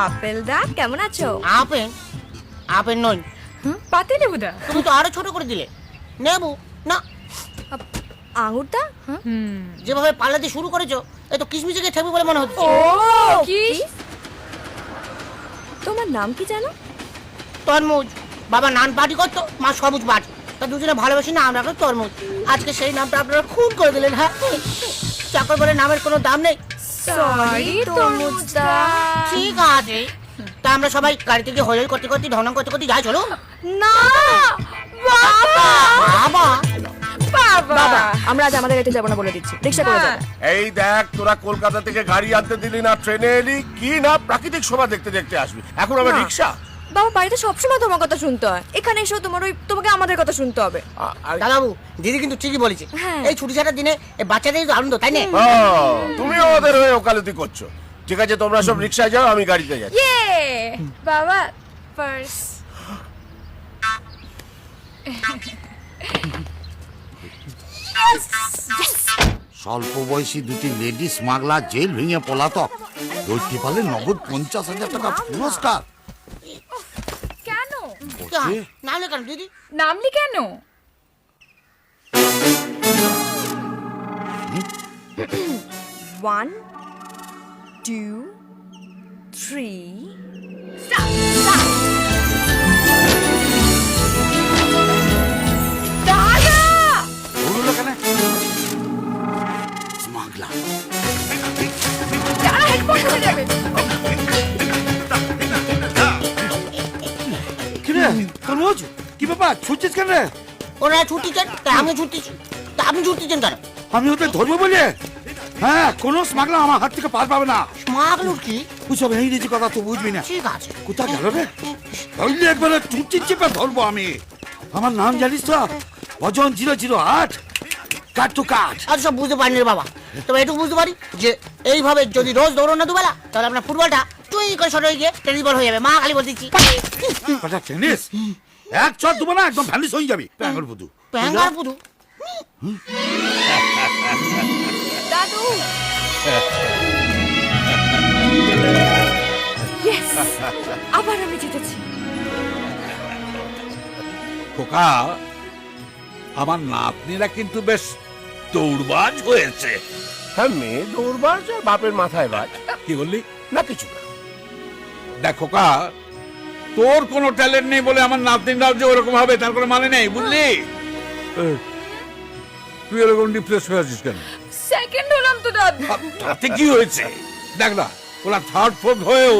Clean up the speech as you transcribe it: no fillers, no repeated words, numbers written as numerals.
Apple দা কেমন আছো? Apple? Apple নয়, পাতি লেবু দা। তুমি তো আরো ছোট করে দিলে। নেবু না, আঙুর দা। যেভাবে পাল্লাতে শুরু করেছো এ তো কিশমিশকে ঠেকবে বলে মনে হচ্ছে। ও কি? তোমার নাম কি জানো? তরমুজ। বাবা নান পার্টি করতো, মা সবুজ পার্টি। তা দুজনে ভালোবাসি নাম রাখলো তরমুজ। আজকে সেই নামটা আপনারা খুন করে দিলেন। হ্যাঁ, চাকর বলে নামের কোনো দাম নেই। সরি তরমুজ দা। ঠিক আছে, তা আমরা সবাই গাড়িতে গিয়ে হই করতে করতে ঢং করতে করতে যাই, চলো। না বাবা। বাবা বাবা আমরা আজ আমাদের গাড়িতে যাবো না বলে দিচ্ছি, রিকশা করে যাবো। এই দেখ, তোরা কলকাতা থেকে গাড়ি আনতে দিলি না, ট্রেনে এলি, কি না প্রাকৃতিক শোভা দেখতে দেখতে আসবি, এখন আবার না। রিক্সা। বাবা বাড়িতে সবসময় তোমার কথা শুনতে হয়, এখানে এসেও তোমাকে আমাদের কথা শুনতে হবে। দাদাবু দিদি কিন্তু ঠিকই বলেছে। হ্যাঁ। এই ছুটি ছাটার দিনে এই বাচ্চাদের তো আনন্দ, তাই না? তুমি আমাদের হয়ে ওকালতি করছো। ঠিক আছে, তোমরা সব রিক্সায় যাও, আমি গাড়িতে যাই। ইয়ে বাবা পার্স। স্বল্প বয়সী দুটি লেডি স্মাগলার জেল ভেঙে পলাতক, ধরতে পারলে নগদ 50,000 টাকা পুরস্কার। কেন কি হয়? নামলে কেন দিদি? নামলি কেন? One, two, three. ধরলো কেন? স্মাগলার। কিরে তরমুজ, কি ব্যাপার ছুটছিস কেন রে? ওরা ছুটিছেন তাই আমি ছুটতেছি। তা আপনি ছুটতেছেন কেন? আমি ওদের ধরবো বলে? হ্যাঁ, কোনো স্মাগলার আমার হাত থেকে পার পাবে না। স্মাগলুর কি? বুঝব ইংরেজি কথা তো বুঝবি না। ঠিক আছে। কোথা গেল রে? ধরলে একবারে চুপচি চেপে ধরবো আমি। আমার নাম জানিস তো? ভজন 008, কাট টু কাট। আর সব বুঝতে পারিনি রে বাবা, তবে এটুকু বুঝতে পারি যে এইভাবে যদি রোজ দৌড়ো না দুবেলা, তাহলে আপনার ফুটবলটা চুই করে শর্ট হয়ে গিয়ে টেনিস বল হয়ে যাবে। মা খালি বল দিচ্ছি। কথা টেনিস এক চট দেবো না, একদম ভ্যানিস হয়ে যাবি প্যাঙ্গর বুধু। প্যাঙ্গার পুদু। দাদু। Yes! আবার আমি জিতেছি। খোকা, আমার নাতনিরা কিন্তু বেশ দৌড়বাজ হয়েছে। হ্যাঁ, মেয়ে দৌড়বাজ আর বাপের মাথায় বাজ। কি বললি? না কিছু না। দেখ খোকা, তোর কোনো ট্যালেন্ট নেই বলে আমার নাতনিরাও যে ওরকম হবে তার কোনো মানে নেই, বুঝলি? তুই এরকম ডিপ্রেস হয়ে আছিস কেন? সেকেন্ড হলাম তো দাদু। তাতে কি হয়েছে? দেখ না, ওরা থার্ড ফোর্থ হয়েও